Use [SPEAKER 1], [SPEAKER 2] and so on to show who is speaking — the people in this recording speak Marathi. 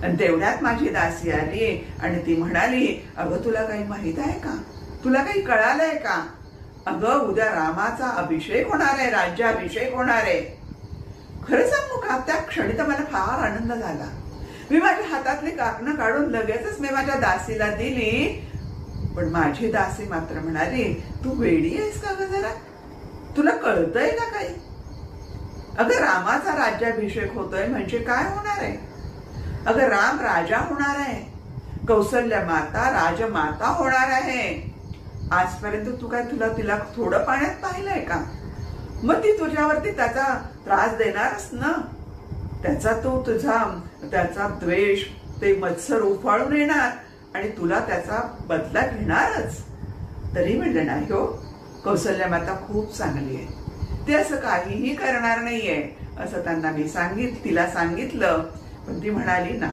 [SPEAKER 1] आणि तेवढ्यात माझी दासी आली आणि ती म्हणाली, अगं तुला काही माहित आहे का, तुला काही कळालंय का, अगं उद्या रामाचा अभिषेक होणार आहे, राज्याभिषेक होणार आहे. खरं सांगू का, त्या क्षणी तर मला फार आनंद झाला. मी माझ्या हातातली काकणं काढून लगेचच मी माझ्या दासीला दिली. पण माझी दासी मात्र म्हणाली, तू वेडी आहेस का ग जरा, तुला कळतंय का काही. अगं रामाचा राज्याभिषेक होतोय म्हणजे काय होणार आहे, अगं राम राजा होणार आहे, कौसल्य माता राजमाता होणार आहे. आजपर्यंत तू काय तिला थोडं पाण्यात पाहिलंय का, मग ती तुझ्यावरती त्याचा त्रास देणारच ना, त्याचा द्वेष, ते मत्सर उफाळून येणार आणि तुला त्याचा बदला घेणारच. तरी म्हणलं नाही हो, कौसल्य माता खूप चांगली आहे, ते असं काहीही करणार नाहीये असं तिला सांगितलं. पण ती म्हणाली ना,